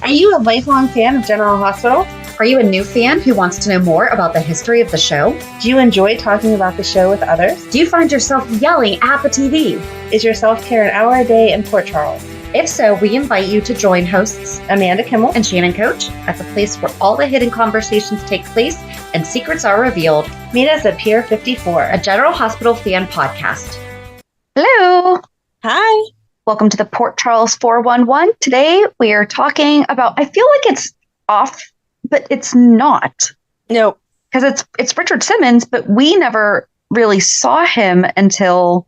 Are you a lifelong fan of General Hospital? Are you a new fan who wants to know more about the history of the show? Do you enjoy talking about the show with others? Do you find yourself yelling at the TV? Is your self-care an hour a day in Port Charles? If so, we invite you to join hosts Amanda Kimmel and Shannon Coach at the place where all the hidden conversations take place and secrets are revealed. Meet us at Pier 54, a General Hospital fan podcast. Hello. Hi. Welcome to the Port Charles 411. Today we are talking about, I feel like it's off, but it's not. Nope. Because it's Richard Simmons, but we never really saw him until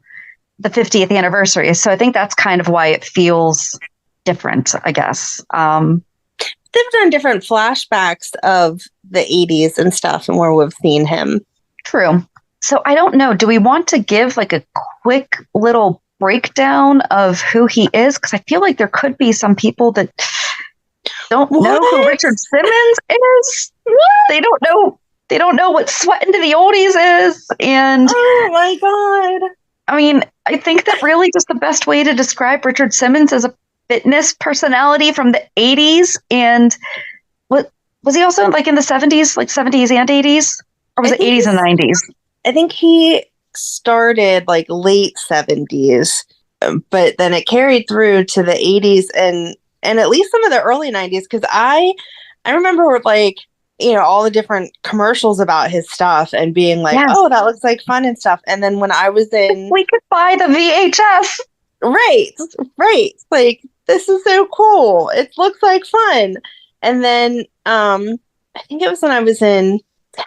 the 50th anniversary. So I think that's kind of why it feels different, I guess. They've done different flashbacks of the 80s and stuff and where we've seen him. True. So I don't know. Do we want to give like a quick little breakdown of who he is? Because I feel like there could be some people that don't know who Richard Simmons is. They don't know what Sweatin' to the Oldies is. And oh my God. I mean, I think that really just the best way to describe Richard Simmons as a fitness personality from the 80s. And what was he also like in the 70s, like 70s and 80s? Or was it 80s and 90s? I think he started like late 70s, but then it carried through to the 80s and at least some of the early 90s. Because I remember like, you know, all the different commercials about his stuff and being like, yes. Oh, that looks like fun and stuff. And then when I was in... We could buy the VHS. Right. Like, this is so cool. It looks like fun. And then I think it was when I was in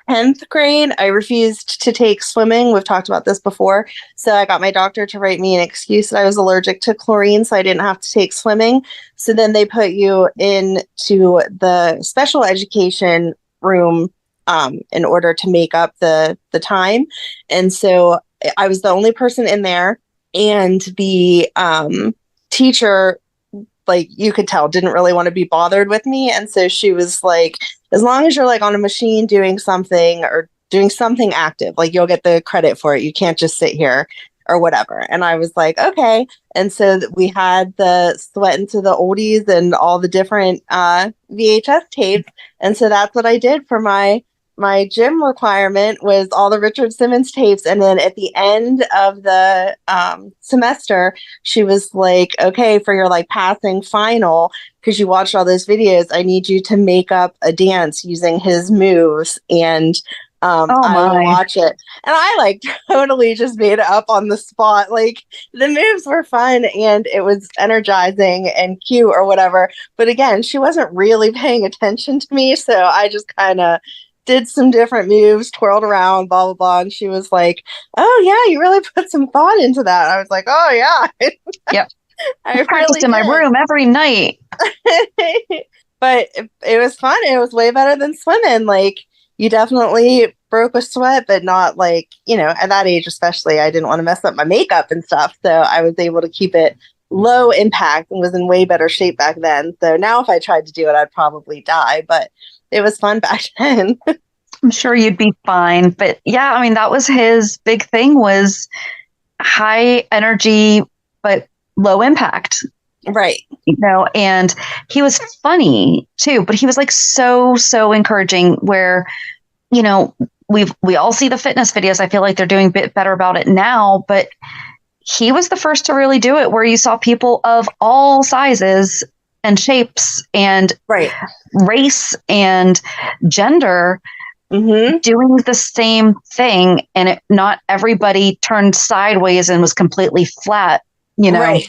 10th grade, I refused to take swimming. We've talked about this before. So I got my doctor to write me an excuse that I was allergic to chlorine, so I didn't have to take swimming. So then they put you into the special education room in order to make up the time. And so I was the only person in there, and the teacher, like, you could tell, didn't really want to be bothered with me. And so she was like, as long as you're like on a machine doing something or doing something active, like you'll get the credit for it. You can't just sit here or whatever. And I was like, okay. And so we had the Sweatin' to the Oldies and all the different VHS tapes. And so that's what I did for my gym requirement, was all the Richard Simmons tapes. And then at the end of the semester, she was like, okay, for your like passing final, because you watched all those videos, I need you to make up a dance using his moves. And I will watch it. And I like totally just made it up on the spot. Like, the moves were fun and it was energizing and cute or whatever. But again, she wasn't really paying attention to me. So I just kind of did some different moves, twirled around, blah, blah, blah. And she was like, oh, yeah, you really put some thought into that. I was like, oh, yeah. Yep. I practiced in my room every night. But it was fun. It was way better than swimming. Like, you definitely broke a sweat, but not like, you know, at that age especially, I didn't want to mess up my makeup and stuff. So I was able to keep it low impact and was in way better shape back then. So now if I tried to do it, I'd probably die. But it was fun back then. I'm sure you'd be fine. But yeah, I mean, that was his big thing, was high energy, but low impact. Right. You know, and he was funny too, but he was like so encouraging, where, you know, we all see the fitness videos. I feel like they're doing a bit better about it now, but he was the first to really do it, where you saw people of all sizes and shapes and race and gender doing the same thing. And not everybody turned sideways and was completely flat. You know, right.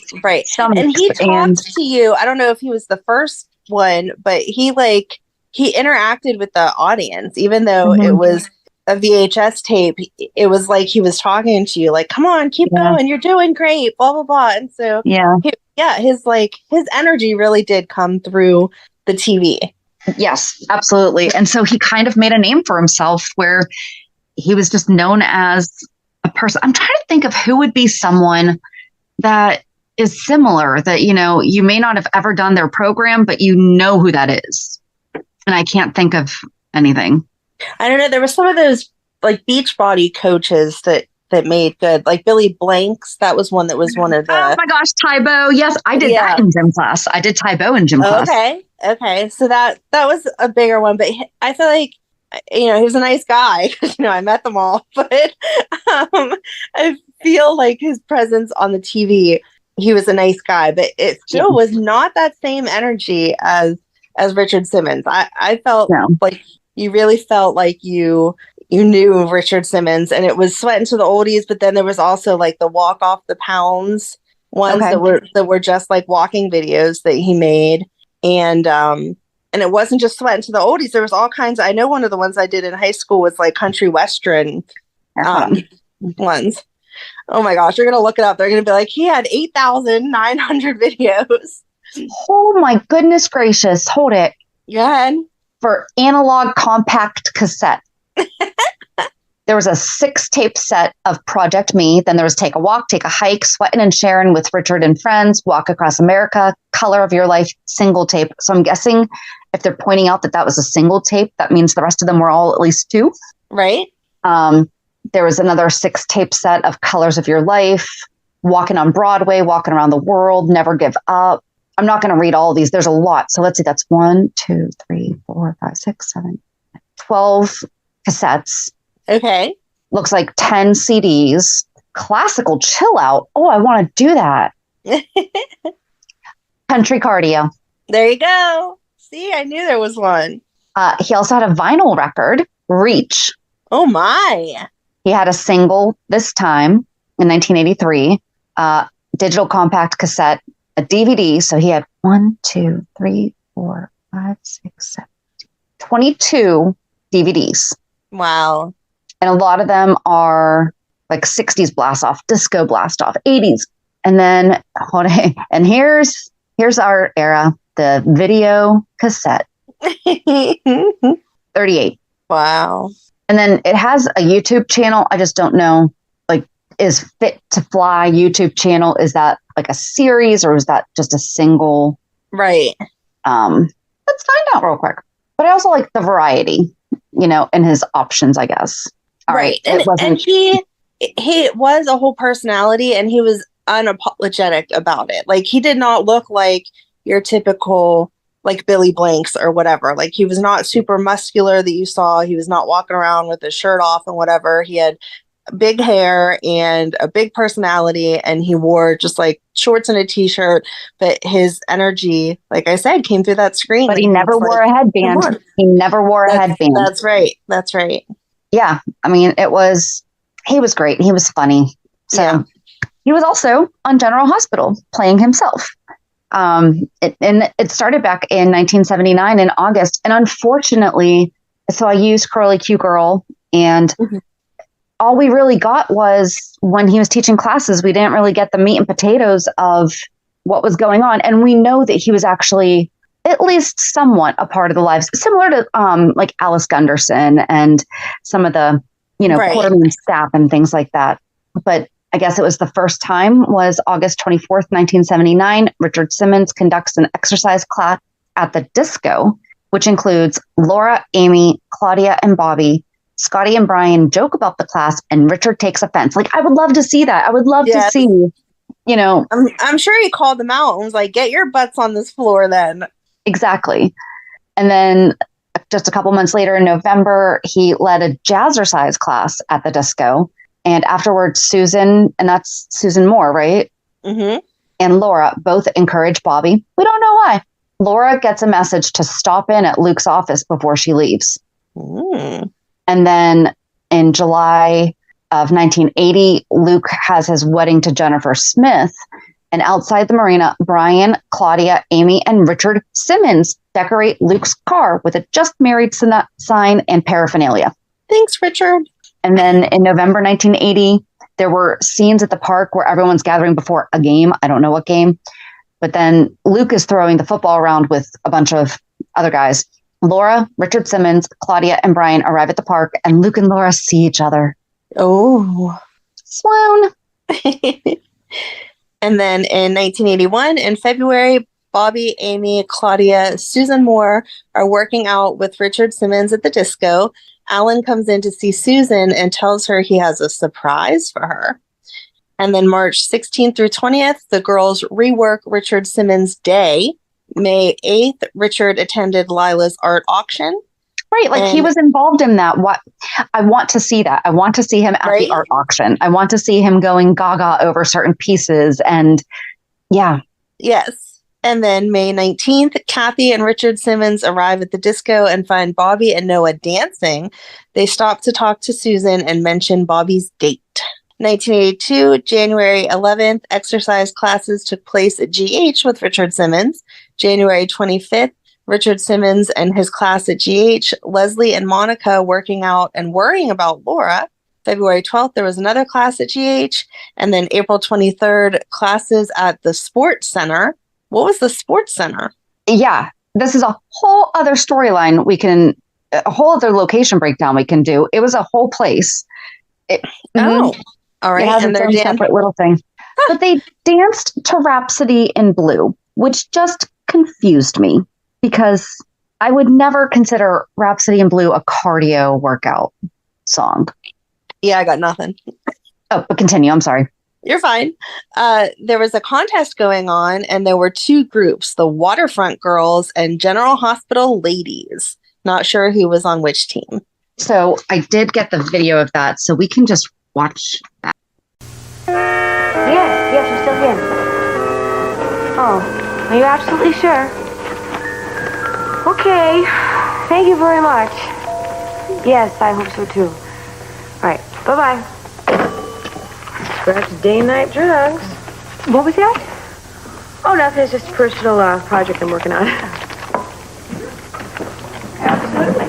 And he talked to you. I don't know if he was the first one, but he interacted with the audience, even though it was a VHS tape. It was like he was talking to you, like, come on, keep going. You're doing great, blah, blah, blah. And so, his energy really did come through the TV. Yes, absolutely. And so he kind of made a name for himself, where he was just known as a person. I'm trying to think of who would be someone that is similar, that, you know, you may not have ever done their program, but you know who that is. And I can't think of anything. I don't know. There were some of those like Beachbody coaches that that made good. Like Billy Blanks, that was one that was one of the. Oh my gosh, Taibo. Yes, I did that in gym class. I did Taibo in gym class. Okay. So that was a bigger one, but I feel like, he was a nice guy because, I met them all, but I feel like his presence on the TV, he was a nice guy, but it still was not that same energy as Richard Simmons. I felt like you really felt like you knew Richard Simmons, and it was Sweating to the Oldies, but then there was also like the Walk Off the Pounds ones that were just like walking videos that he made. And it wasn't just Sweating to the Oldies. There was all kinds. I know one of the ones I did in high school was like country western ones. Oh my gosh, you're going to look it up. They're going to be like, he had 8,900 videos. Oh my goodness gracious. Hold it. Yeah. For analog compact cassette. There was a 6-tape set of Project Me. Then there was Take a Walk, Take a Hike, Sweatin' and Sharon with Richard and Friends, Walk Across America, Color of Your Life, single tape. So I'm guessing if they're pointing out that was a single tape, that means the rest of them were all at least 2. Right. There was another 6-tape set of Colors of Your Life, Walking on Broadway, Walking Around the World, Never Give Up. I'm not going to read all of these. There's a lot. So let's see. That's 1, 2, 3, 4, 5, 6, 7, 12 cassettes. Okay. Looks like 10 CDs. Classical chill out. Oh, I want to do that. Country cardio. There you go. See, I knew there was one. He also had a vinyl record, Reach. Oh my. He had a single this time in 1983, digital compact cassette, a DVD. So he had 1, 2, 3, 4, 5, 6, 7, 22 DVDs. Wow. And a lot of them are like 60s blast off, disco blast off, 80s. And then, and here's our era, the video cassette. 38. Wow. And then it has a YouTube channel. I just don't know, like, is Fit to Fly YouTube channel, is that like a series or is that just a single? Right. Let's find out real quick. But I also like the variety, in his options, I guess. All right. And he was a whole personality, and he was unapologetic about it. Like, he did not look like your typical like Billy Blanks or whatever. Like, he was not super muscular that you saw. He was not walking around with his shirt off and whatever. He had big hair and a big personality, and he wore just like shorts and a t-shirt, but his energy, like I said, came through that screen. But he never wore a headband. He never wore a headband. That's right. Yeah. I mean, he was great. He was funny. So he was also on General Hospital playing himself. It started back in 1979 in August. And unfortunately, so I used Curly Q Girl, and all we really got was when he was teaching classes, we didn't really get the meat and potatoes of what was going on. And we know that he was actually at least somewhat a part of the lives, similar to like Alice Gunderson and some of the, Quarterman staff and things like that. But I guess it was the first time was August 24th, 1979. Richard Simmons conducts an exercise class at the disco, which includes Laura, Amy, Claudia, and Bobby. Scotty and Brian joke about the class, and Richard takes offense. Like, I would love to see that. I would love to see, I'm sure he called them out and was like, get your butts on this floor then. Exactly. And then just a couple months later in November, he led a jazzercise class at the disco. And afterwards, Susan, and that's Susan Moore, right? Mm-hmm. And Laura both encourage Bobby. We don't know why. Laura gets a message to stop in at Luke's office before she leaves. And then in July of 1980, Luke has his wedding to Jennifer Smith. And outside the marina, Brian, Claudia, Amy, and Richard Simmons decorate Luke's car with a just married sign and paraphernalia. Thanks, Richard. And then in November 1980, there were scenes at the park where everyone's gathering before a game. I don't know what game. But then Luke is throwing the football around with a bunch of other guys. Laura, Richard Simmons, Claudia, and Brian arrive at the park, and Luke and Laura see each other. Oh. Swoon. And then in 1981, in February, Bobby, Amy, Claudia, Susan Moore are working out with Richard Simmons at the disco. Alan comes in to see Susan and tells her he has a surprise for her. And then March 16th through 20th, the girls rework Richard Simmons' Day. May 8th, Richard attended Lila's art auction. Right, like he was involved in that. What I want to see that. I want to see him at the art auction. I want to see him going gaga over certain pieces. And yeah. Yes. And then May 19th, Kathy and Richard Simmons arrive at the disco and find Bobby and Noah dancing. They stop to talk to Susan and mention Bobby's date. 1982, January 11th, exercise classes took place at GH with Richard Simmons. January 25th, Richard Simmons and his class at GH, Leslie and Monica working out and worrying about Laura. February 12th, there was another class at GH. And then April 23rd, classes at the Sports Center. What was the Sports Center? Yeah, this is a whole other storyline a whole other location breakdown we can do. It was a whole place. All right. It has its own separate little thing. But they danced to Rhapsody in Blue, which just confused me because I would never consider Rhapsody in Blue a cardio workout song. Yeah, I got nothing. Oh, but continue. I'm sorry. You're fine. There was a contest going on, and there were two groups, the Waterfront Girls and General Hospital Ladies. Not sure who was on which team. So I did get the video of that, so we can just watch that. Yes, we're still here. Oh, are you absolutely sure? Okay, thank you very much. Yes, I hope so too. All right, bye-bye. Perhaps day-night drugs. What was that? Oh, nothing. It's just a personal project I'm working on. Absolutely.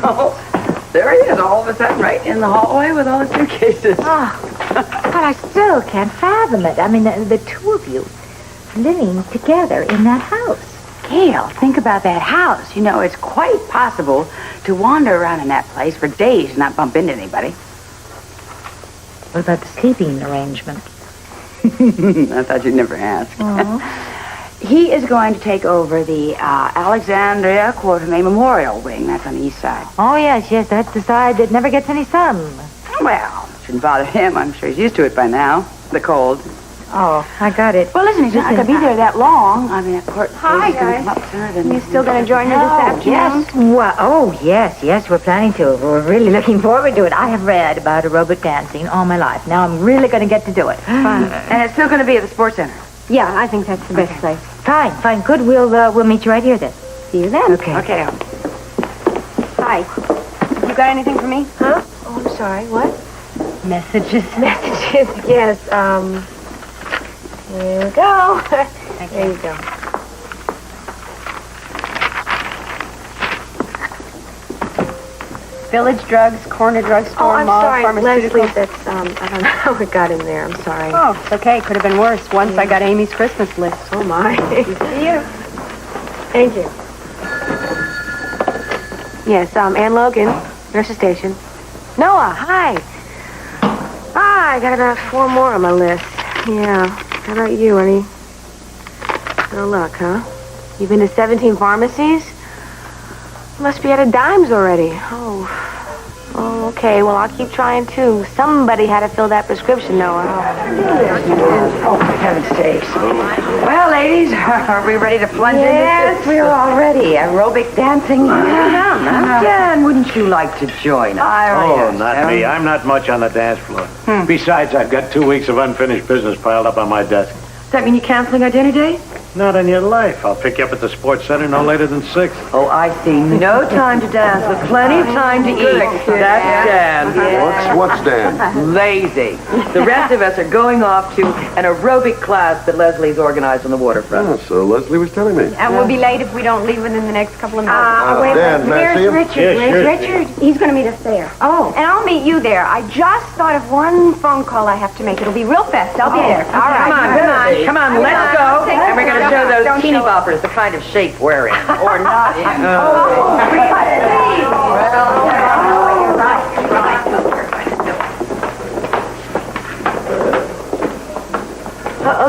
Oh, there he is, all of a sudden, right in the hallway with all the suitcases. Oh, but I still can't fathom it. I mean, the two of you living together in that house. Gail, think about that house. You know, it's quite possible to wander around in that place for days and not bump into anybody. What about the sleeping arrangement? I thought you'd never ask. He is going to take over the Alexandria Quartermain Memorial Wing. That's on the east side. Oh, yes, that's the side that never gets any sun. Well, shouldn't bother him. I'm sure he's used to it by now. The cold. Oh, I got it. Well, listen, he's not going to be there that long. I mean, that court Hi, is going to guys. come up sooner than... You still going to join me this afternoon? Yes. Well, yes, we're planning to. We're really looking forward to it. I have read about aerobic dancing all my life. Now I'm really going to get to do it. Fun. And it's still going to be at the Sports Center. Yeah, I think that's the best place. Fine, good. We'll meet you right here then. See you then. Okay. Hi. You got anything for me? Huh? Oh, I'm sorry. What? Messages. Messages, yes. Here we go. There you go. Village Drugs, Corner Drugstore, Oh, I'm Mall, sorry, Pharmaceutical. Leslie. That's I don't know how it got in there. I'm sorry. Oh, it's okay. Could have been worse. Once I got Amy's Christmas list. Oh my. See you. Thank you. Yes, Ann Logan, nurse's station. Noah, hi. I got about 4 more on my list. Yeah. How about you? Any? No luck, huh? You've been to 17 pharmacies? Must be out of dimes already. Oh, okay. Well, I'll keep trying, too. Somebody had to fill that prescription, Noah. Oh, for heaven's sakes. Well, ladies, are we ready to plunge into Yes, this? we're all ready. Aerobic dancing. Jen, wouldn't you like to join us? Oh, not me. I'm not much on the dance floor. Besides, I've got 2 weeks of unfinished business piled up on my desk. Does that mean you're canceling our dinner date? Not in your life. I'll pick you up at the Sports Center no later than 6. Oh, I see. No time to dance, but plenty of time to eat. That's Dan. What's Dan? Lazy. The rest of us are going off to an aerobic class that Leslie's organized on the waterfront. Oh, so Leslie was telling me. And we'll be late if we don't leave within the next couple of minutes. Dan, may I see him? Yes, sure. Richard, he's going to meet us there. Oh. And I'll meet you there. I just thought of one phone call I have to make. It'll be real fast. I'll be there. All right. Come on, let's go. And we're going to show those teeny boppers the kind of shape we're in. Or not in.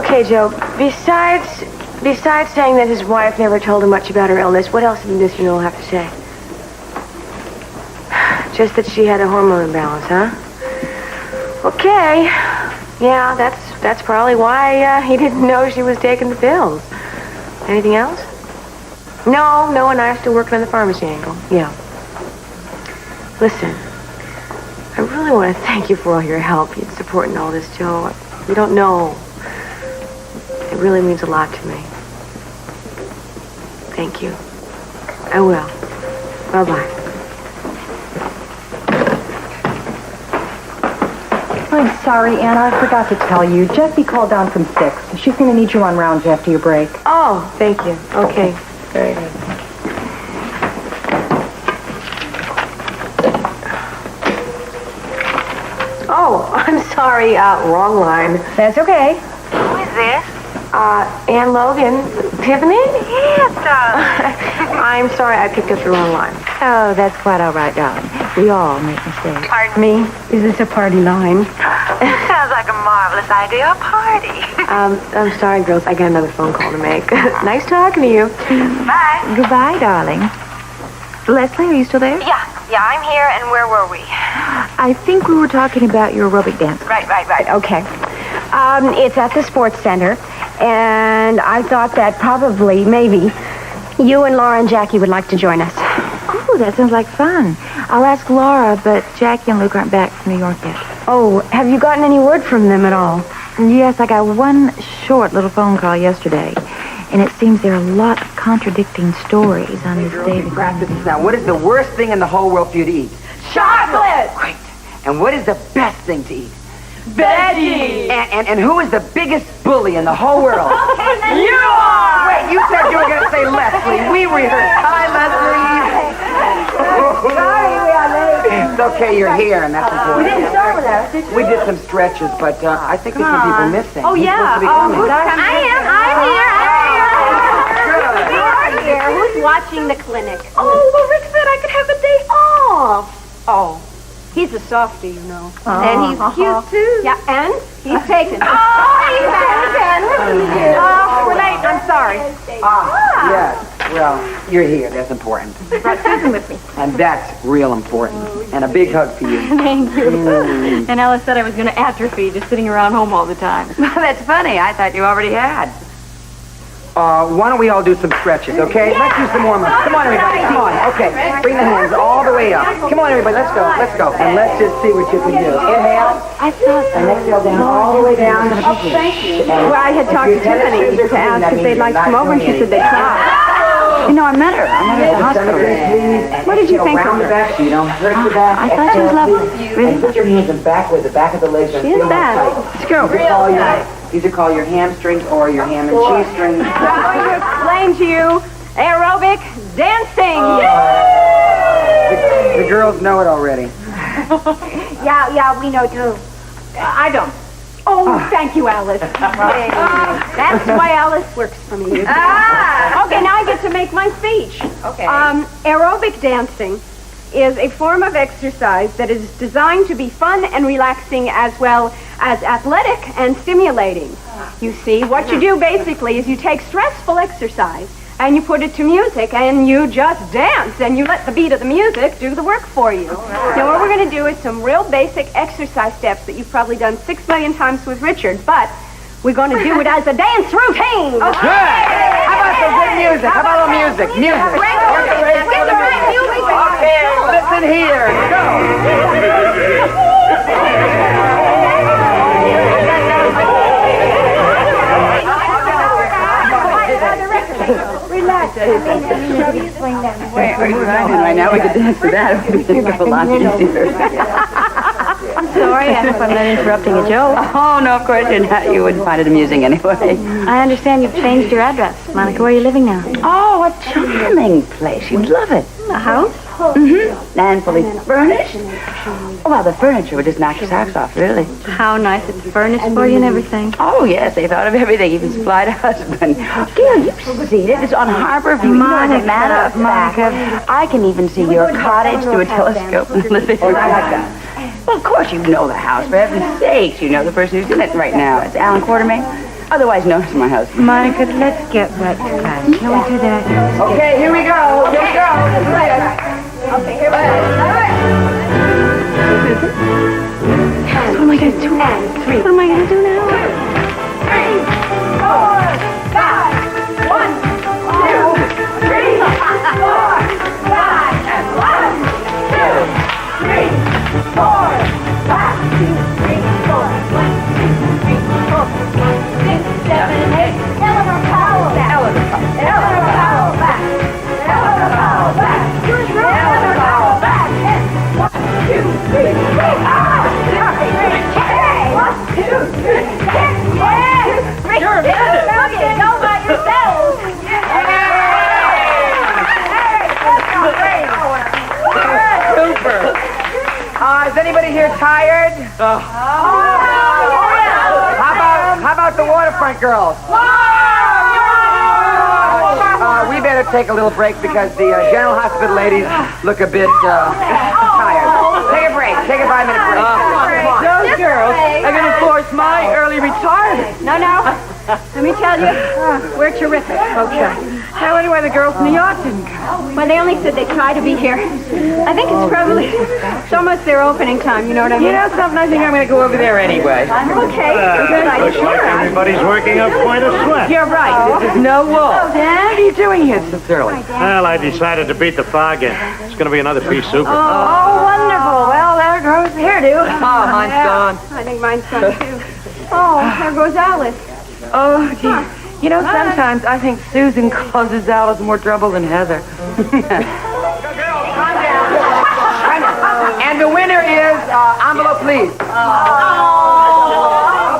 Okay, Joe. Besides Besides saying that his wife never told him much about her illness, what else did Mr. Newell have to say? Just that she had a hormone imbalance, huh? Okay. Yeah, that's probably why he didn't know she was taking the pills. Anything else? No, and I are still working on the pharmacy angle. Yeah. Listen, I really want to thank you for all your help and support and all this, Joe. You don't know. It really means a lot to me. Thank you. I will. Bye-bye. I'm sorry, Anna. I forgot to tell you. Jessie called down from 6. She's going to need you on rounds after your break. Oh, thank you. Okay. Very good. Oh, I'm sorry. Wrong line. That's okay. Who is this? Ann Logan. Tiffany? Yes, I'm sorry. I picked up the wrong line. Oh, that's quite all right, darling. We all make mistakes. Pardon me? Is this a party line? Sounds like a marvelous idea. A party. I'm sorry, girls. I got another phone call to make. Nice talking to you. Bye. Goodbye, darling. Leslie, are you still there? Yeah, I'm here, and where were we? I think we were talking about your aerobic dance. Right. Okay. It's at the sports center, and I thought that probably, maybe, you and Laura and Jackie would like to join us. Oh, that sounds like fun. I'll ask Laura, but Jackie and Luke aren't back from New York yet. Oh, have you gotten any word from them at all? Yes, I got one short little phone call yesterday, and it seems there are a lot of contradicting stories on this David. Now, what is the worst thing in the whole world for you to eat? Chocolate! Great. And what is the best thing to eat? Veggies! And who is the biggest bully in the whole world? You are! Wait, you said you were going to say Leslie. We rehearsed. Hi, Leslie. Sorry, we are late. It's okay, you're here, and that's important. We didn't start with us, did you? We did some stretches, but I think there's some people missing. Oh, yeah. I'm I'm here. Who's watching the clinic? Oh, well, Rick said I could have a day off. Oh. He's a softie, you know. And he's cute, too. Yeah, and he's taken. He's taken. Oh, we're late. I'm sorry. Yes. Well, you're here. That's important. Brought Susan with me. And that's real important. And a big hug for you. Thank you. And Alice said I was going to atrophy just sitting around home all the time. That's funny. I thought you already had. Why don't we all do some stretches, okay? Let's do some warm-ups. Come on, everybody. Come on. Okay. Bring the hands all the way up. Come on, everybody. Let's go. And let's just see what you can do. Inhale. I thought And exhale down all the way down. Well, I had talked to Tiffany to ask if they'd like to come over, and she said they'd try. You know, I met her. I met her at the hospital. What did you think of her? Back so you don't hurt your back. I thought she was lovely. And put your hands in back with the back of the legs. She is bad. Let's go. These are called your hamstrings or your ham and cheese strings. I'm going to explain to you aerobic dancing. The girls know it already. Yeah, we know too. I don't. Oh, thank you, Alice. That's why Alice works for me. Okay, now I get to make my speech. Okay. Aerobic dancing is a form of exercise that is designed to be fun and relaxing as well as athletic and stimulating. You see, what you do basically is you take stressful exercise and you put it to music and you just dance and you let the beat of the music do the work for you. Now what we're going to do is some real basic exercise steps that you've probably done 6 million times with Richard, but we're going to do it as a dance routine. Good. How about some good music? How about a little music? Music. Okay, listen here. Go. Relax. Wait, are you riding right now? We could dance to that. It would make it a lot easier. I'm sorry, I hope I'm not interrupting a joke. Oh, no, of course you're not. You wouldn't find it amusing anyway. I understand you've changed your address. Monica, where are you living now? Oh, a charming place. You'd love it. A house? Mm-hmm. And fully furnished. Oh, well, the furniture would just knock your socks off, really. How nice. It's furnished for you and everything. Oh, yes, they thought of everything, even supplied a husband. Gail, you've seen it. It's on Harbor View. As a matter of fact, I can even see your cottage through a telescope in the living room. Well, of course you know the house. For heaven's sakes, you know the person who's in it right now. It's Alan Quartermain. otherwise known as my husband. Monica, let's get wet tonight. Can we do that? Okay, here we go. Here we go. Okay, here we go. What am I going to do? And 3. What am I going to do now? 3, 4, 5. 1, 2, 3, 4, 5. And 1, 2, 3, 4, 5. 2, 3, 4. 1, 2, 3, 4, 5, 6, 7, 8. Eleanor Powell back. Eleanor Powell back. Eleanor Powell back. Eleanor Powell back. 1, 2, 3, 4. 1, 2, 3, 4. You're a minute. Go by yourselves. Super. Is anybody here tired? How about the waterfront girls? We better take a little break because the general hospital ladies look a bit tired. Take a break. Take a 5-minute break. Those girls are going to force my early retirement. No. Let me tell you, we're terrific. Okay. I wonder why the girls in the yacht didn't come. Well, they only said they'd try to be here. I think it's probably it's almost their opening time, you know what I mean? You know something? I think I'm going to go over there anyway. Okay, good idea. Looks like everybody's working up quite a sweat. You're right. This is no wool. What are you doing here so early? Well, I decided to beat the fog in. It's going to be another pea soup. Oh, wonderful. Well, there goes the hairdo. Oh, mine's gone. I think mine's gone, too. Oh, there goes Alice. Oh, gee. You know, sometimes I think Susan causes Alice more trouble than Heather. And the winner is envelope, please.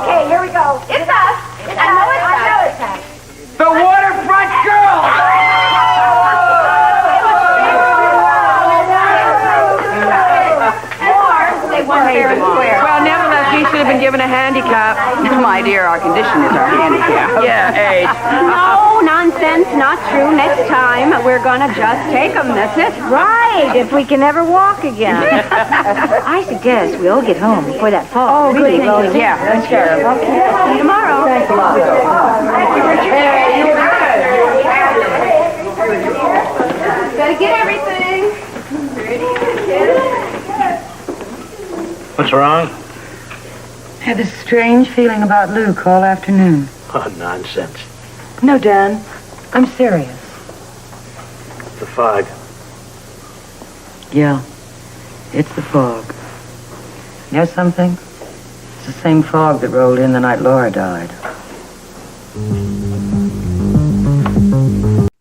Okay, here we go. It's us. I know it's us. The waterfront girls. They won fair and square. Well, nevertheless, he should have been given a handicap. My dear, our condition is our handicap. Yeah, age. No, nonsense, not true. Next time, we're gonna just take them, that's it. Right, if we can ever walk again. I suggest we all get home before that fall. Oh, good. Yeah, that's fair. Okay, see you tomorrow. Thanks a lot. Gotta get everything. What's wrong? Had this strange feeling about Luke all afternoon. Oh, nonsense. No, Dan, I'm serious. The fog. Yeah, it's the fog. You know something? It's the same fog that rolled in the night Laura died.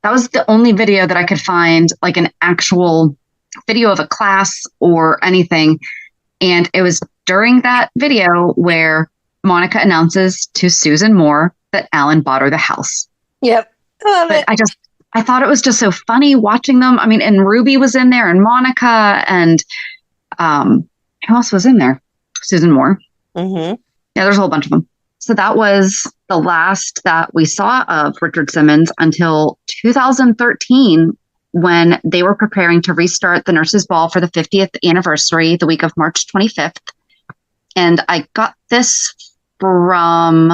That was the only video that I could find, like an actual video of a class or anything. And it was during that video where Monica announces to Susan Moore that Alan bought her the house. Yep. Love it. I thought it was just so funny watching them. I mean, and Ruby was in there and Monica and who else was in there? Susan Moore. Mm-hmm. Yeah, there's a whole bunch of them. So that was the last that we saw of Richard Simmons until 2013, when they were preparing to restart the Nurses' Ball for the 50th anniversary, the week of March 25th. And I got this from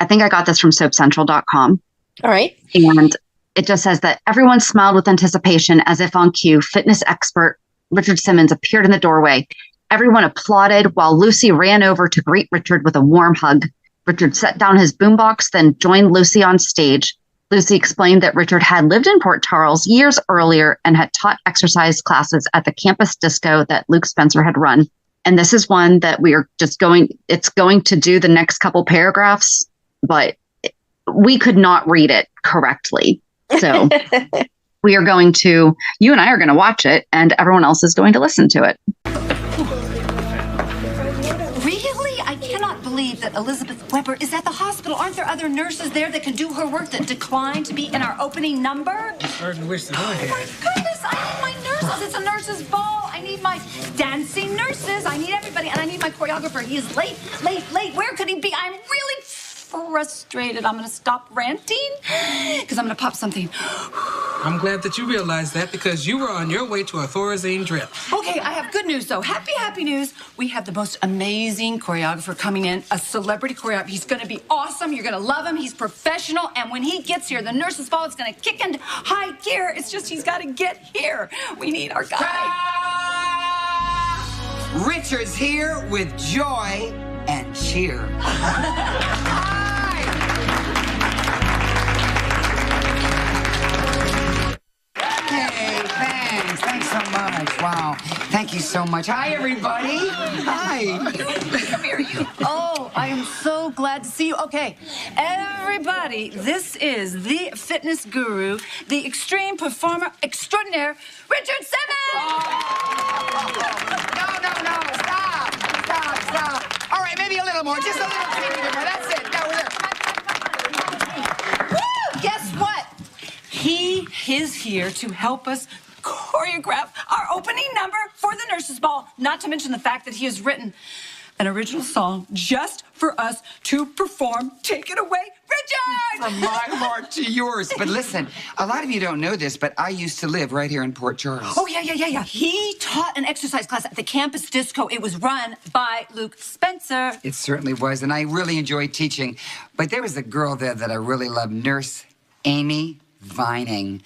soapcentral.com. All right. And it just says that everyone smiled with anticipation as if on cue. Fitness expert Richard Simmons appeared in the doorway. Everyone applauded while Lucy ran over to greet Richard with a warm hug. Richard set down his boombox, then joined Lucy on stage. Lucy explained that Richard had lived in Port Charles years earlier and had taught exercise classes at the campus disco that Luke Spencer had run. And this is one that we are just it's going to do the next couple paragraphs, but we could not read it correctly. So you and I are going to watch it and everyone else is going to listen to it. Really? I cannot believe that Elizabeth Weber is at the hospital. Aren't there other nurses there that can do her work that declined to be in our opening number? Hard wish that I had. Oh my goodness, I need my nurses. It's a nurses' ball. I need my dancing nurses. I need everybody. And I need my choreographer. He is late. Where could he be? I'm really frustrated. I'm going to stop ranting because I'm going to pop something. I'm glad that you realized that because you were on your way to a Thorazine drip. Okay, I have good news, though. Happy news. We have the most amazing choreographer coming in, a celebrity choreographer. He's going to be awesome. You're going to love him. He's professional. And when he gets here, the nurse's ball is going to kick into high gear. It's just he's got to get here. We need our guy. Richard's here with joy and cheer. Hey, thanks. Thanks so much. Wow. Thank you so much. Hi, everybody. Hi. Come here, you. Oh, I am so glad to see you. Okay, everybody, this is the fitness guru, the extreme performer extraordinaire, Richard Simmons! No. Stop. All right, maybe a little more. Just a little teeny bit more. That's it. No, Woo! Guess what? He is here to help us choreograph our opening number for the nurse's ball, not to mention the fact that he has written an original song just for us to perform. Take it away, Richard! From my heart to yours. But listen, a lot of you don't know this, but I used to live right here in Port Charles. Oh, yeah. He taught an exercise class at the campus disco. It was run by Luke Spencer. It certainly was, and I really enjoyed teaching. But there was a girl there that I really loved, Nurse Amy Vining.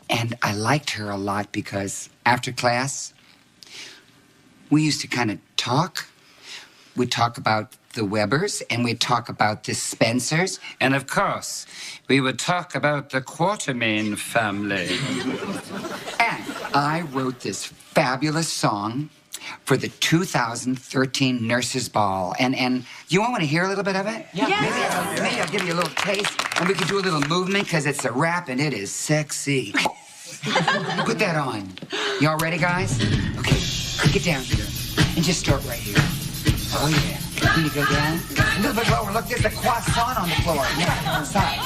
And I liked her a lot because after class, we used to kind of talk. We'd talk about the Webbers, and we'd talk about the Spencers. And of course, we would talk about the Quartermain family. And I wrote this fabulous song for the 2013 Nurses Ball. And you all want to hear a little bit of it? Yeah. Yes. Maybe I'll give you a little taste, and we could do a little movement, because it's a rap, and it is sexy. Put that on. Y'all ready, guys? Okay, get down here, and just start right here. Oh, yeah. Can you go down? A little bit lower. Look, there's a croissant on the floor. Yeah, inside.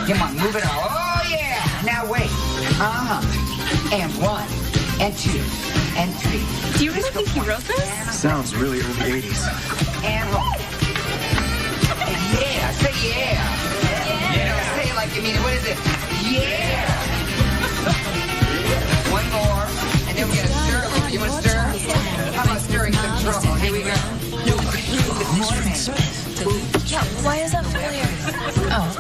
Come on, move it out. Oh, yeah. Now, wait. And 1, and 2, and 3. Do you really think he wrote this? Sounds really early 80s. And roll. And yeah. Say yeah. Yeah. Say it like you mean it. What is it? Yeah. One more. And then we gotta stir a little. You want to stir? How about stirring some trouble? Here we go. Yeah, why is that familiar? Oh.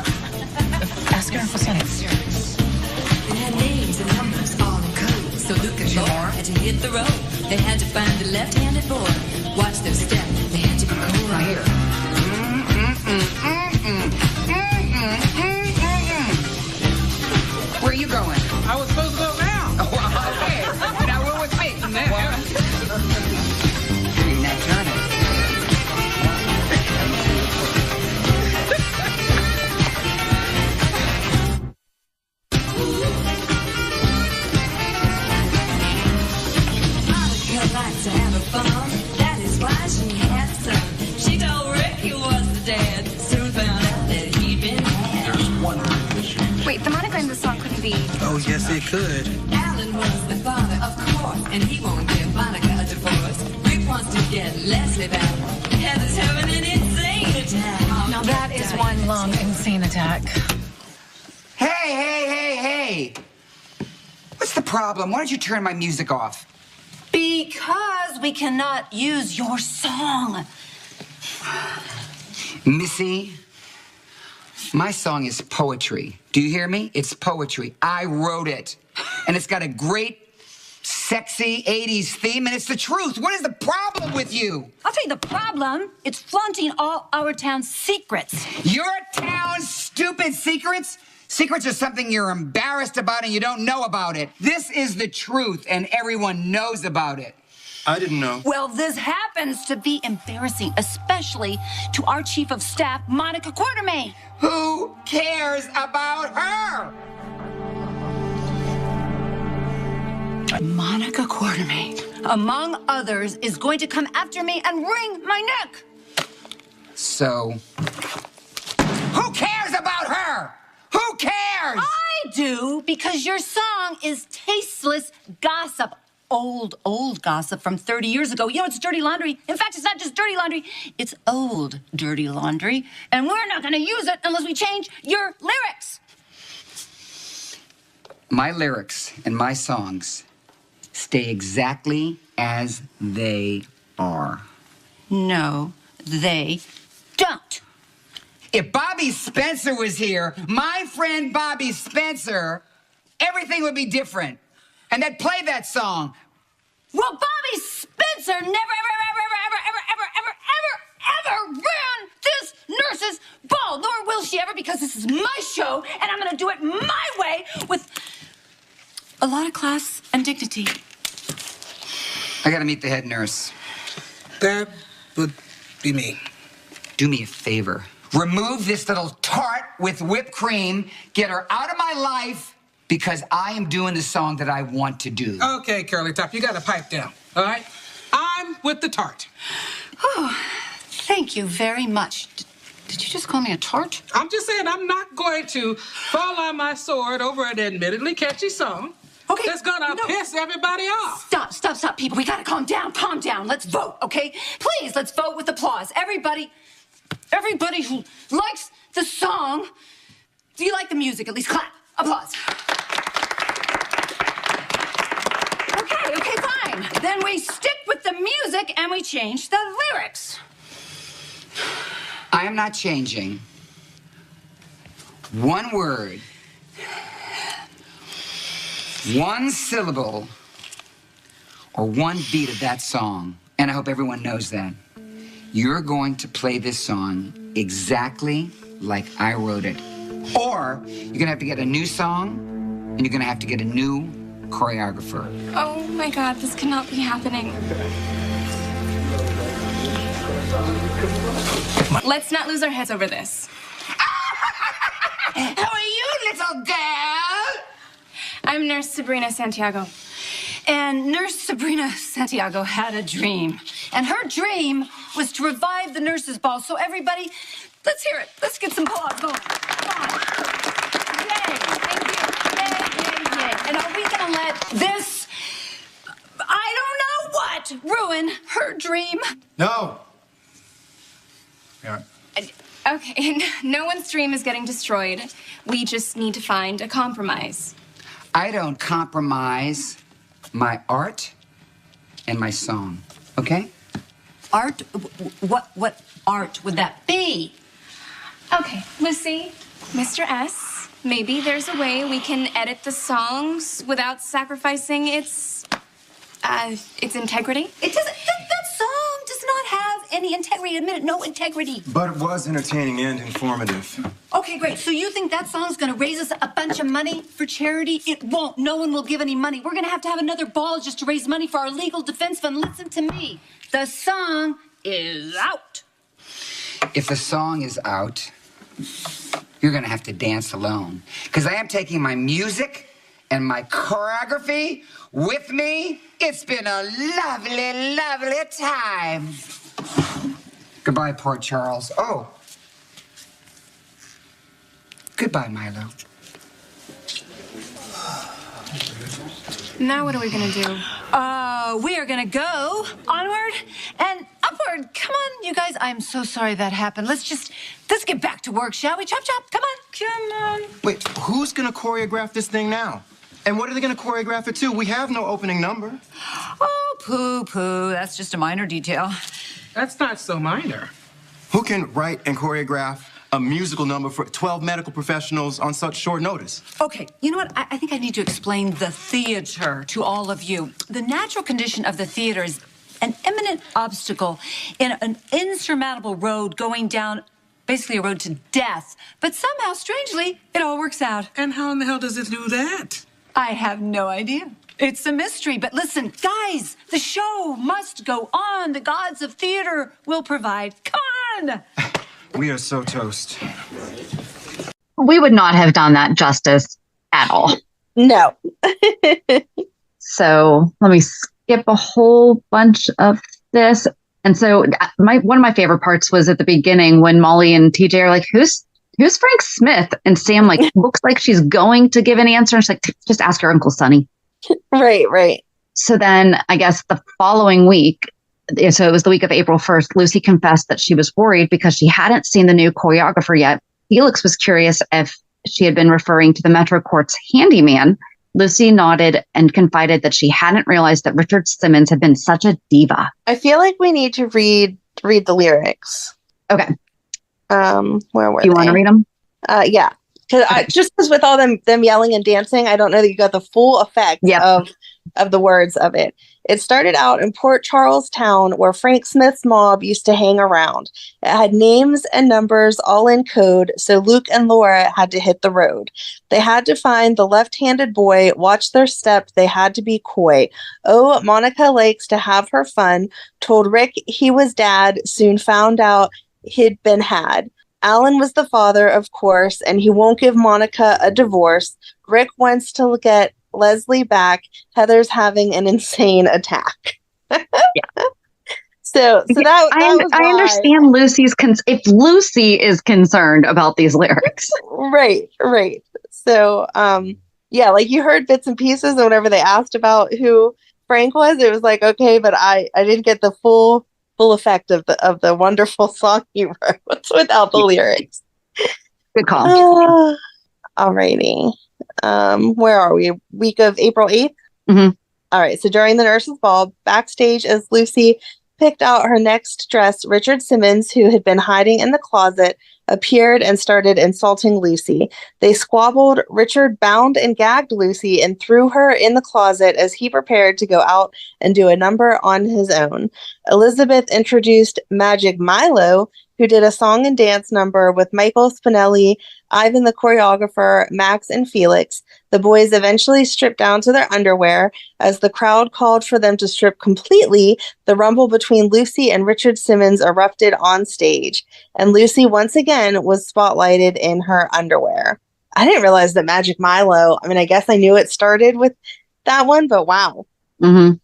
Ask her Uncle Sonny. They had names and numbers all in code. So Luke and Laura had to hit the road. They had to find the left-handed boy. Watch their step. They had to be cool. Right here. Where are you going? I was supposed to go now. Oh, okay. Now we're with me. Now turn it. Monica liked to have a fun. That is why she had some. She told Rick he was the dad. Soon found out that he'd been had. There's one issue. Wait, the Monica in the song couldn't be. Oh, yes, it could. Alan was the father, of course, and he won't give Monica a divorce. Rick wants to get Leslie back. Heather's having an insane attack. Now that is one long insane attack. Hey. What's the problem? Why don't you turn my music off? Because we cannot use your song. Missy, my song is poetry. Do you hear me? It's poetry. I wrote it. And it's got a great, sexy 80s theme, and it's the truth. What is the problem with you? I'll tell you the problem. It's flaunting all our town's secrets. Your town's stupid secrets? Secrets are something you're embarrassed about and you don't know about it. This is the truth, and everyone knows about it. I didn't know. Well, this happens to be embarrassing, especially to our chief of staff, Monica Quartermain. Who cares about her? Monica Quartermain, among others, is going to come after me and wring my neck. So, who cares about her? Who cares? I do, because your song is tasteless gossip. old gossip from 30 years ago. You know, it's dirty laundry. In fact, it's not just dirty laundry. It's old dirty laundry. And we're not going to use it unless we change your lyrics. My lyrics and my songs stay exactly as they are. No, they don't. If Bobby Spencer was here, my friend Bobby Spencer, everything would be different. And they'd play that song. Well, Bobby Spencer never, ever ran this nurse's ball, nor will she ever, because this is my show, and I'm going to do it my way with a lot of class and dignity. I gotta meet the head nurse. That would be me. Do me a favor. Remove this little tart with whipped cream. Get her out of my life because I am doing the song that I want to do. Okay, Curly Top, you gotta pipe down, all right? I'm with the tart. Oh, thank you very much. Did you just call me a tart? I'm just saying I'm not going to fall on my sword over an admittedly catchy song. Okay. That's gonna piss everybody off. Stop, people. We gotta calm down. Let's vote, okay? Please, let's vote with applause. Everybody who likes the song, do you like the music? At least clap. Applause. Okay, fine. Then we stick with the music and we change the lyrics. I am not changing one word, one syllable, or one beat of that song. And I hope everyone knows that. You're going to play this song exactly like I wrote it. Or you're gonna have to get a new song, and you're gonna have to get a new choreographer. Oh my God, this cannot be happening. Let's not lose our heads over this. How are you, little girl? I'm Nurse Sabrina Santiago. And Nurse Sabrina Santiago had a dream. And her dream was to revive the nurses' ball. So everybody, let's hear it. Let's get some applause going. Come on. Yay. Thank you. Yay. And are we going to let this, I don't know what, ruin her dream? No. Yeah. Okay, no one's dream is getting destroyed. We just need to find a compromise. I don't compromise my art and my song, okay? Art? What art would that be? Okay, Lucy, Mr. S, maybe there's a way we can edit the songs without sacrificing its integrity. It doesn't. That song does not have any integrity. Admit it, no integrity. But it was entertaining and informative. Okay, great. So you think that song's gonna raise us a bunch of money for charity? It won't. No one will give any money. We're gonna have another ball just to raise money for our legal defense fund. Listen to me. The song is out. If the song is out, you're gonna have to dance alone. Because I am taking my music and my choreography with me. It's been a lovely, lovely time. Goodbye, Port Charles. Oh. Goodbye, Milo. Now what are we gonna do? We are gonna go onward and upward. Come on, you guys. I'm so sorry that happened. Let's get back to work, shall we? Chop, chop. Come on. Wait, who's gonna choreograph this thing now? And what are they gonna choreograph it to? We have no opening number. Oh, poo. That's just a minor detail. That's not so minor. Who can write and choreograph a musical number for 12 medical professionals on such short notice? Okay, you know what? I think I need to explain the theater to all of you. The natural condition of the theater is an imminent obstacle in an insurmountable road going down, basically a road to death. But somehow, strangely, it all works out. And how in the hell does it do that? I have no idea. It's a mystery. But listen, guys, the show must go on. The gods of theater will provide. Come on! We are so toast. We would not have done that justice at all. No. So let me skip a whole bunch of this. And so one of my favorite parts was at the beginning when Molly and TJ are like, who's Frank Smith? And Sam looks like she's going to give an answer. And she's like, just ask your Uncle Sonny. Right. So then I guess the following week, so it was the week of April 1st, Lucy confessed that she was worried because she hadn't seen the new choreographer yet. Felix was curious if she had been referring to the Metro Court's handyman. Lucy nodded and confided that she hadn't realized that Richard Simmons had been such a diva. I feel like we need to read the lyrics. Okay. Where were you want to read them? Yeah. Because with all them yelling and dancing, I don't know that you got the full effect of the words of it. It started out in Port Charles Town, where Frank Smith's mob used to hang around. It had names and numbers all in code, so Luke and Laura had to hit the road. They had to find the left-handed boy, watch their step, they had to be coy. Oh, Monica likes to have her fun, told Rick he was dad, soon found out he'd been had. Alan was the father, of course, and he won't give Monica a divorce. Rick wants to get Leslie back. Heather's having an insane attack. So that was I understand Lucy's if Lucy is concerned about these lyrics. Right. So like you heard bits and pieces, and whenever they asked about who Frank was, it was like, okay, but I didn't get the full effect of the wonderful song he wrote without the lyrics. Good call. Alrighty. Where are we? Week of April 8th? Mm-hmm. All right. So during the nurse's ball, backstage, as Lucy picked out her next dress, Richard Simmons, who had been hiding in the closet, appeared and started insulting Lucy. They squabbled. Richard bound and gagged Lucy and threw her in the closet as he prepared to go out and do a number on his own. Elizabeth introduced Magic Milo, who did a song and dance number with Michael Spinelli, Ivan the choreographer, Max, and Felix. The boys eventually stripped down to their underwear. As the crowd called for them to strip completely, the rumble between Lucy and Richard Simmons erupted on stage, and Lucy once again was spotlighted in her underwear. I didn't realize that Magic Milo, I mean, I guess I knew it started with that one, but wow. Mm-hmm.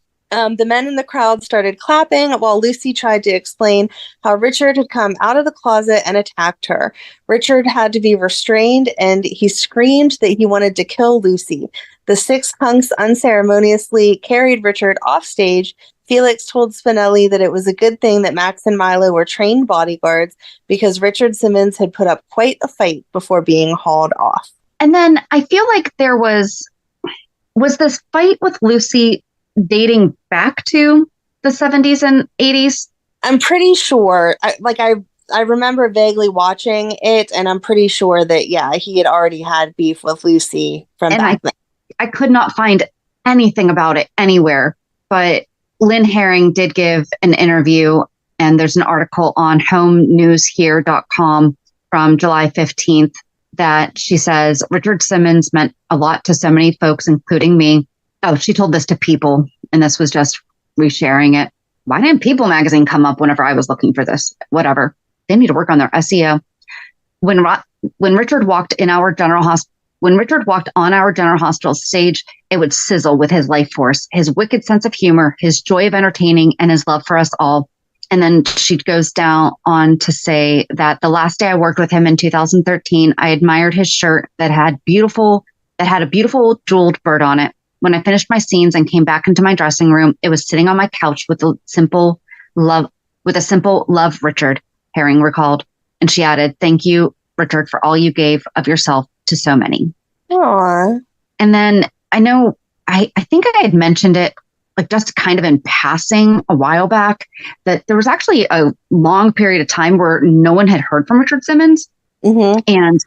The men in the crowd started clapping while Lucy tried to explain how Richard had come out of the closet and attacked her. Richard had to be restrained, and he screamed that he wanted to kill Lucy. The six hunks unceremoniously carried Richard off stage. Felix told Spinelli that it was a good thing that Max and Milo were trained bodyguards because Richard Simmons had put up quite a fight before being hauled off. And then I feel like there was this fight with Lucy dating back to the 70s and 80s? I'm pretty sure. I remember vaguely watching it, and I'm pretty sure that, he had already had beef with Lucy from back then. I could not find anything about it anywhere, but Lynn Herring did give an interview, and there's an article on homenewshere.com from July 15th that she says, Richard Simmons meant a lot to so many folks, including me. Oh, she told this to People, and this was just resharing it. Why didn't People magazine come up whenever I was looking for this? Whatever. They need to work on their SEO. When Richard walked on our General Hospital stage, it would sizzle with his life force, his wicked sense of humor, his joy of entertaining, and his love for us all. And then she goes down on to say that the last day I worked with him in 2013, I admired his shirt that had a beautiful jeweled bird on it. When I finished my scenes and came back into my dressing room, it was sitting on my couch with a simple love, Richard, Herring recalled. And she added, thank you, Richard, for all you gave of yourself to so many. Aww. And then I know, I think I had mentioned it, like just kind of in passing a while back, that there was actually a long period of time where no one had heard from Richard Simmons. Mm-hmm. And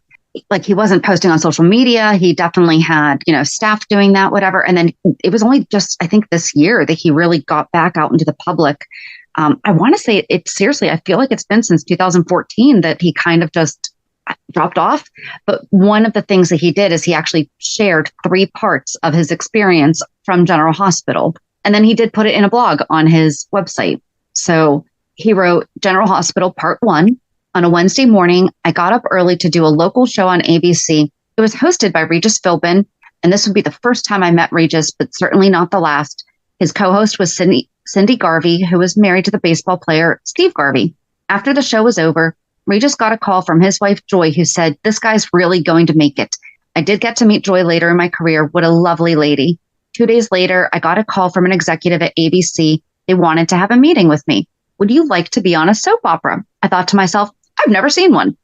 like he wasn't posting on social media. He definitely had, staff doing that, whatever. And then it was only just, I think this year that he really got back out into the public. I want to say it seriously, I feel like it's been since 2014 that he kind of just dropped off. But one of the things that he did is he actually shared 3 parts of his experience from General Hospital. And then he did put it in a blog on his website. So he wrote General Hospital Part 1. On a Wednesday morning, I got up early to do a local show on ABC. It was hosted by Regis Philbin, and this would be the first time I met Regis, but certainly not the last. His co-host was Cindy Garvey, who was married to the baseball player Steve Garvey. After the show was over, Regis got a call from his wife, Joy, who said, this guy's really going to make it. I did get to meet Joy later in my career. What a lovely lady. 2 days later, I got a call from an executive at ABC. They wanted to have a meeting with me. Would you like to be on a soap opera? I thought to myself, I've never seen one.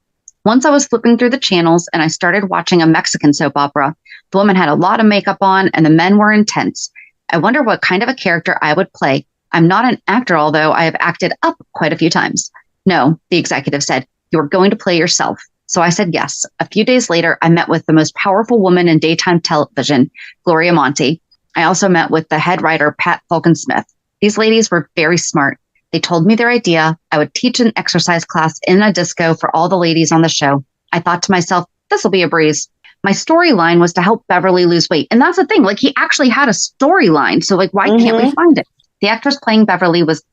Once I was flipping through the channels and I started watching a Mexican soap opera. The woman had a lot of makeup on and the men were intense. I wonder what kind of a character I would play. I'm not an actor, although I have acted up quite a few times. No, the executive said, you are going to play yourself. So I said yes. A few days later, I met with the most powerful woman in daytime television, Gloria Monty. I also met with the head writer, Pat Falcon-Smith. These ladies were very smart. They told me their idea. I would teach an exercise class in a disco for all the ladies on the show. I thought to myself, this will be a breeze. My storyline was to help Beverly lose weight. And that's the thing, like he actually had a storyline. So like, why can't we find it? The actress playing Beverly was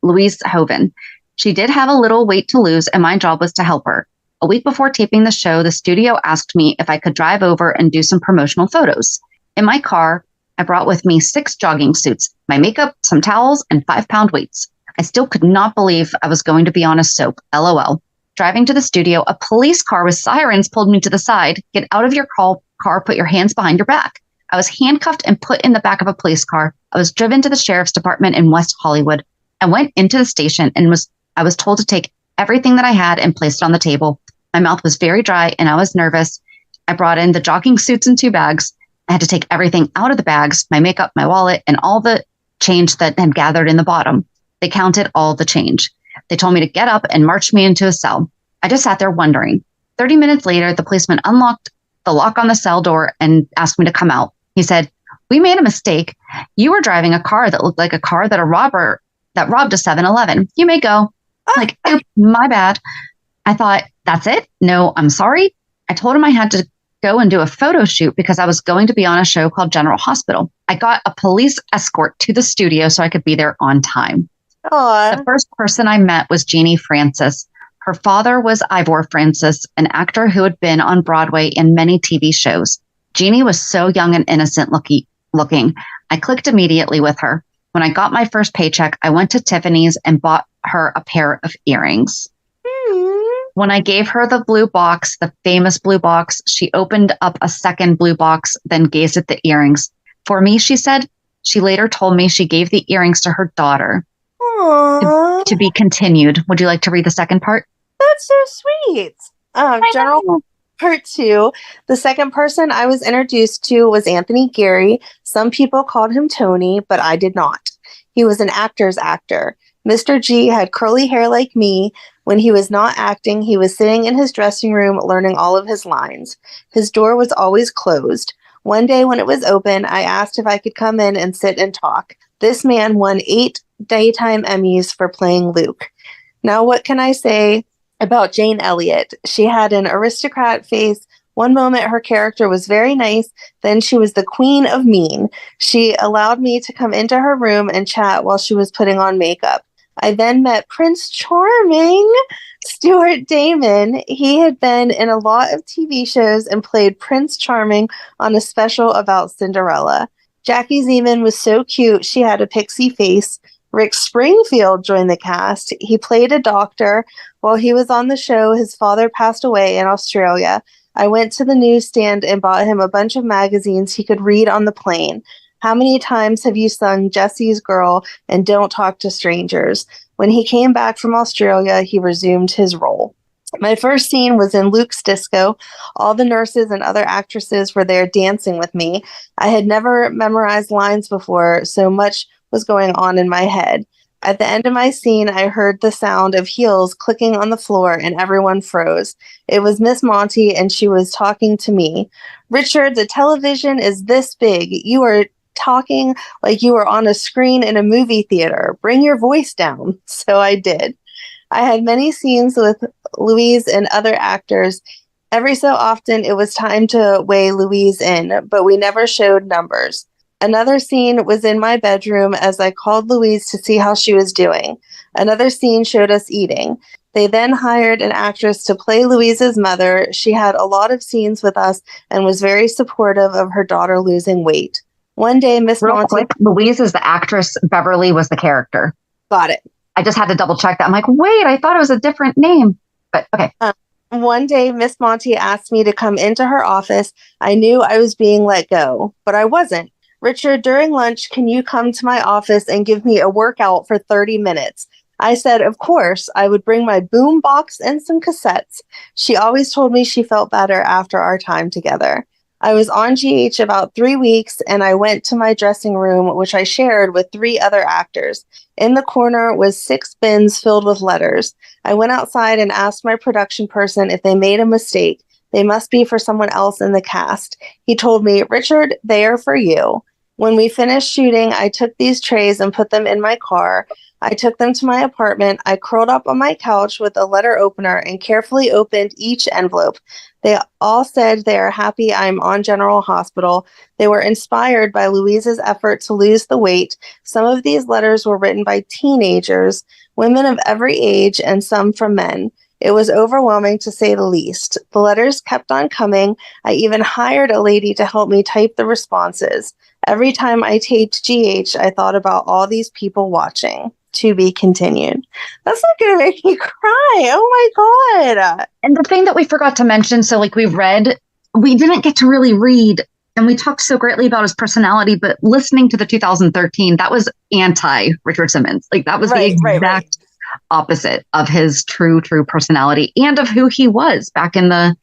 Louise Hoven. She did have a little weight to lose and my job was to help her. A week before taping the show, the studio asked me if I could drive over and do some promotional photos. In my car, I brought with me 6 jogging suits, my makeup, some towels, and 5-pound weights. I still could not believe I was going to be on a soap, LOL. Driving to the studio, a police car with sirens pulled me to the side. Get out of your car, put your hands behind your back. I was handcuffed and put in the back of a police car. I was driven to the sheriff's department in West Hollywood. I went into the station and I was told to take everything that I had and place it on the table. My mouth was very dry and I was nervous. I brought in the jogging suits in 2 bags. I had to take everything out of the bags, my makeup, my wallet, and all the change that had gathered in the bottom. They counted all the change. They told me to get up and march me into a cell. I just sat there wondering. 30 minutes later, the policeman unlocked the lock on the cell door and asked me to come out. He said, we made a mistake. You were driving a car that looked like a car that robbed a 7-Eleven. You may go. Like, my bad. I thought, that's it? No, I'm sorry. I told him I had to go and do a photo shoot because I was going to be on a show called General Hospital. I got a police escort to the studio so I could be there on time. Aww. The first person I met was Jeannie Francis. Her father was Ivor Francis, an actor who had been on Broadway in many TV shows. Jeannie was so young and innocent looking. I clicked immediately with her. When I got my first paycheck, I went to Tiffany's and bought her a pair of earrings. When I gave her the blue box, the famous blue box, she opened up a second blue box, then gazed at the earrings. For me, she said, she later told me she gave the earrings to her daughter. To be continued. Would you like to read the second part? That's so sweet. General Part 2. The second person I was introduced to was Anthony Gary. Some people called him Tony, but I did not. He was an actor's actor. Mr. G had curly hair like me. When he was not acting, he was sitting in his dressing room learning all of his lines. His door was always closed. One day when it was open, I asked if I could come in and sit and talk. This man won 8 daytime Emmys for playing Luke. Now, what can I say about Jane Elliott? She had an aristocrat face. One moment her character was very nice, then she was the queen of mean. She allowed me to come into her room and chat while she was putting on makeup. I then met Prince Charming, Stuart Damon. He had been in a lot of TV shows and played Prince Charming on a special about Cinderella. Jackie Zeman was so cute, she had a pixie face. Rick Springfield joined the cast. He played a doctor. While he was on the show, his father passed away in Australia. I went to the newsstand and bought him a bunch of magazines he could read on the plane. How many times have you sung Jesse's Girl and Don't Talk to Strangers? When he came back from Australia, he resumed his role. My first scene was in Luke's disco. All the nurses and other actresses were there dancing with me. I had never memorized lines before, so much was going on in my head. At the end of my scene, I heard the sound of heels clicking on the floor and everyone froze. It was Miss Monty and she was talking to me. Richard, the television is this big. You are talking like you were on a screen in a movie theater. Bring your voice down. So I did. I had many scenes with Louise and other actors. Every so often, it was time to weigh Louise in, but we never showed numbers. Another scene was in my bedroom as I called Louise to see how she was doing. Another scene showed us eating. They then hired an actress to play Louise's mother. She had a lot of scenes with us and was very supportive of her daughter losing weight. One day, Miss Monty... Quick, Louise is the actress. Beverly was the character. Got it. I just had to double check that. I'm like, wait, I thought it was a different name. But okay. One day, Miss Monty asked me to come into her office. I knew I was being let go, but I wasn't. Richard, during lunch, can you come to my office and give me a workout for 30 minutes? I said, of course, I would bring my boom box and some cassettes. She always told me she felt better after our time together. I was on GH about 3 weeks, and I went to my dressing room, which I shared with 3 other actors. In the corner was 6 bins filled with letters. I went outside and asked my production person if they made a mistake. They must be for someone else in the cast. He told me, Richard, they are for you. When we finished shooting, I took these trays and put them in my car. I took them to my apartment. I curled up on my couch with a letter opener and carefully opened each envelope. They all said they are happy I'm on General Hospital. They were inspired by Louise's effort to lose the weight. Some of these letters were written by teenagers, women of every age, and some from men. It was overwhelming, to say the least. The letters kept on coming. I even hired a lady to help me type the responses. Every time I taped GH, I thought about all these people watching. To be continued. That's not going to make me cry. Oh my God. And the thing that we forgot to mention, so like we didn't get to really read, and we talked so greatly about his personality, but listening to the 2013, that was anti Richard Simmons. Like that was the exact opposite of his true personality and of who he was back in the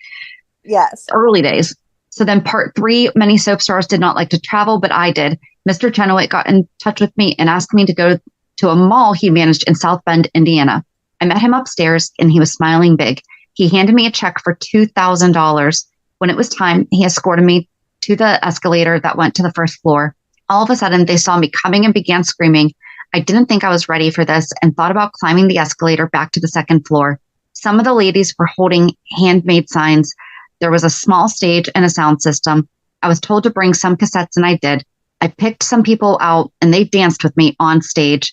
early days. So then part 3, many soap stars did not like to travel, but I did. Mr. Chenoweth got in touch with me and asked me to go to a mall he managed in South Bend, Indiana. I met him upstairs and he was smiling big. He handed me a check for $2,000. When it was time, he escorted me to the escalator that went to the first floor. All of a sudden, they saw me coming and began screaming. I didn't think I was ready for this and thought about climbing the escalator back to the second floor. Some of the ladies were holding handmade signs. There was a small stage and a sound system. I was told to bring some cassettes and I did. I picked some people out and they danced with me on stage.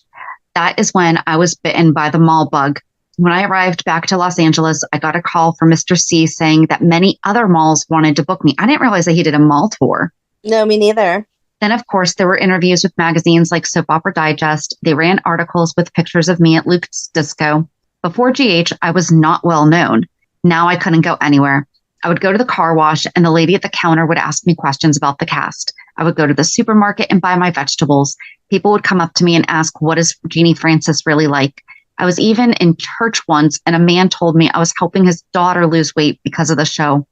That is when I was bitten by the mall bug. When I arrived back to Los Angeles, I got a call from Mr. C saying that many other malls wanted to book me. I didn't realize that he did a mall tour. No, me neither. Then, of course, there were interviews with magazines like Soap Opera Digest. They ran articles with pictures of me at Luke's Disco. Before GH, I was not well known. Now I couldn't go anywhere. I would go to the car wash and the lady at the counter would ask me questions about the cast. I would go to the supermarket and buy my vegetables. People would come up to me and ask, what is Jeannie Francis really like? I was even in church once and a man told me I was helping his daughter lose weight because of the show.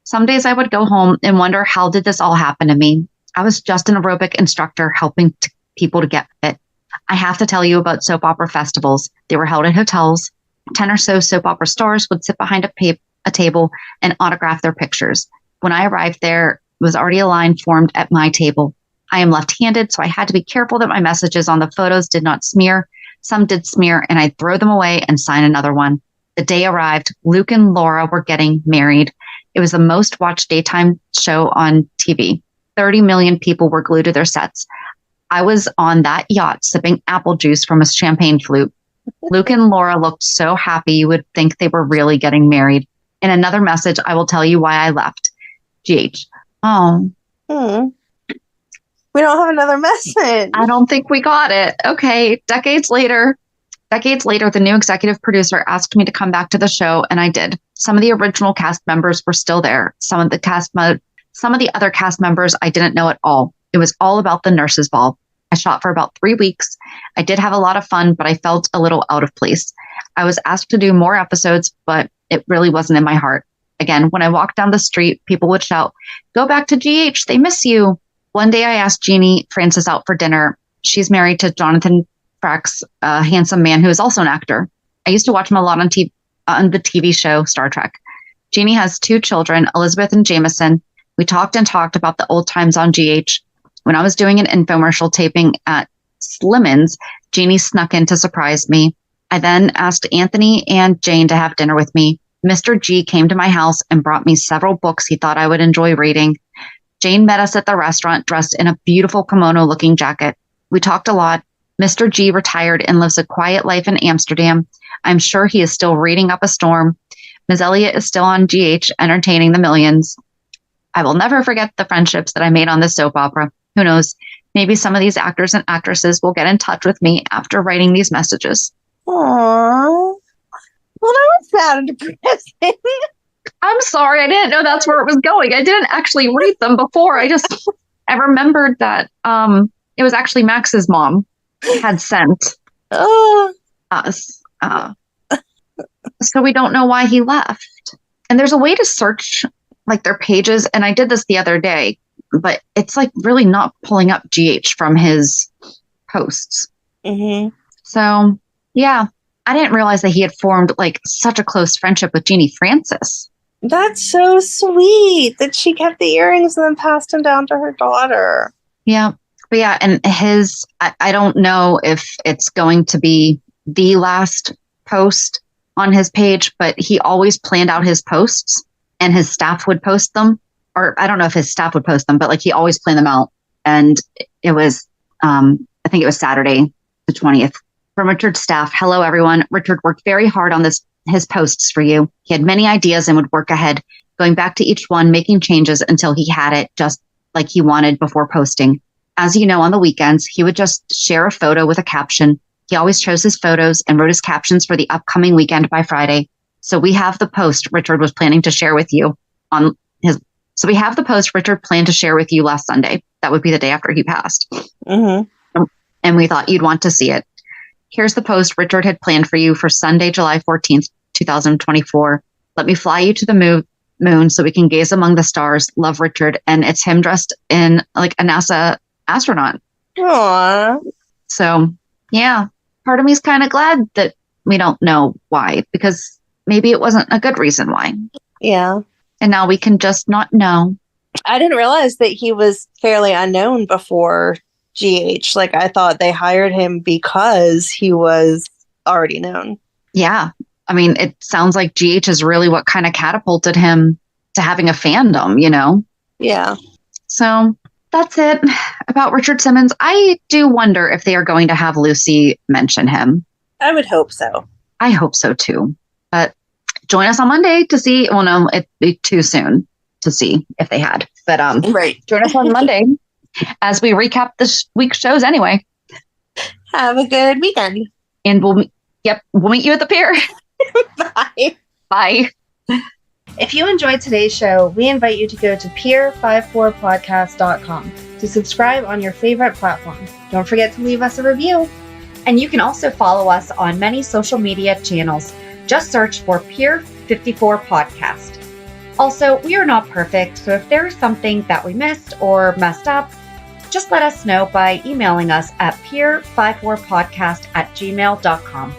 Some days I would go home and wonder, how did this all happen to me? I was just an aerobic instructor helping people to get fit. I have to tell you about soap opera festivals. They were held at hotels. 10 or so soap opera stars would sit behind a table and autograph their pictures. When I arrived, there was already a line formed at my table. I am left-handed, so I had to be careful that my messages on the photos did not smear. Some did smear, and I'd throw them away and sign another one. The day arrived. Luke and Laura were getting married. It was the most watched daytime show on TV. 30 million people were glued to their sets. I was on that yacht sipping apple juice from a champagne flute. Luke and Laura looked so happy you would think they were really getting married. In another message, I will tell you why I left. GH. Oh. We don't have another message. I don't think we got it. Okay. Decades later, the new executive producer asked me to come back to the show, and I did. Some of the original cast members were still there. Some of the other cast members I didn't know at all. It was all about the nurses' ball. I shot for about 3 weeks. I did have a lot of fun, but I felt a little out of place. I was asked to do more episodes, but it really wasn't in my heart. Again, when I walked down the street, people would shout, "Go back to GH, they miss you." One day I asked Jeannie Francis out for dinner. She's married to Jonathan Frakes, a handsome man who is also an actor. I used to watch him a lot on the TV show Star Trek. Jeannie has 2 children, Elizabeth and Jameson. We talked and talked about the old times on GH. When I was doing an infomercial taping at Slimmen's, Jeannie snuck in to surprise me. I then asked Anthony and Jane to have dinner with me. Mr. G came to my house and brought me several books he thought I would enjoy reading. Jane met us at the restaurant dressed in a beautiful kimono-looking jacket. We talked a lot. Mr. G retired and lives a quiet life in Amsterdam. I'm sure he is still reading up a storm. Ms. Elliott is still on GH, entertaining the millions. I will never forget the friendships that I made on this soap opera. Who knows? Maybe some of these actors and actresses will get in touch with me after writing these messages. Aww. Well, that was sad and depressing. I'm sorry. I didn't know that's where it was going. I didn't actually read them before. I just... I remembered that it was actually Max's mom had sent us. So we don't know why he left. And there's a way to search like their pages. And I did this the other day, but it's like really not pulling up GH from his posts. Mm-hmm. So yeah, I didn't realize that he had formed like such a close friendship with Jeannie Francis. That's so sweet that she kept the earrings and then passed them down to her daughter. Yeah. But yeah, and I don't know if it's going to be the last post on his page, but he always planned out his posts and his staff would post them. Or I don't know if his staff would post them, but like he always planned them out. And it was, I think it was Saturday, the 20th. From Richard's staff, hello everyone. Richard worked very hard on his posts for you. He had many ideas and would work ahead, going back to each one, making changes until he had it just like he wanted before posting. As you know, on the weekends, he would just share a photo with a caption. He always chose his photos and wrote his captions for the upcoming weekend by Friday. So we have the post Richard was planning to share with you So we have the post Richard planned to share with you last Sunday. That would be the day after he passed. Mm-hmm. And we thought you'd want to see it. Here's the post Richard had planned for you for Sunday, July 14th, 2024. Let me fly you to the moon so we can gaze among the stars. Love, Richard. And it's him dressed in like a NASA astronaut. Aww. So yeah, part of me is kind of glad that we don't know why, because maybe it wasn't a good reason why. Yeah. And now we can just not know. I didn't realize that he was fairly unknown before GH. Like, I thought they hired him because he was already known. Yeah. I mean, it sounds like GH is really what kind of catapulted him to having a fandom, you know? Yeah. So that's it about Richard Simmons. I do wonder if they are going to have Lucy mention him. I would hope so. I hope so too. But join us on Monday to see. Well, no, it'd be too soon to see if they had. But right. Join us on Monday as we recap this week's shows anyway. Have a good weekend. And we'll meet you at the pier. Bye. Bye. If you enjoyed today's show, we invite you to go to pier54podcast.com to subscribe on your favorite platform. Don't forget to leave us a review. And you can also follow us on many social media channels. Just search for Pier 54 Podcast. Also, we are not perfect, so if there is something that we missed or messed up, just let us know by emailing us at pier54podcast@gmail.com.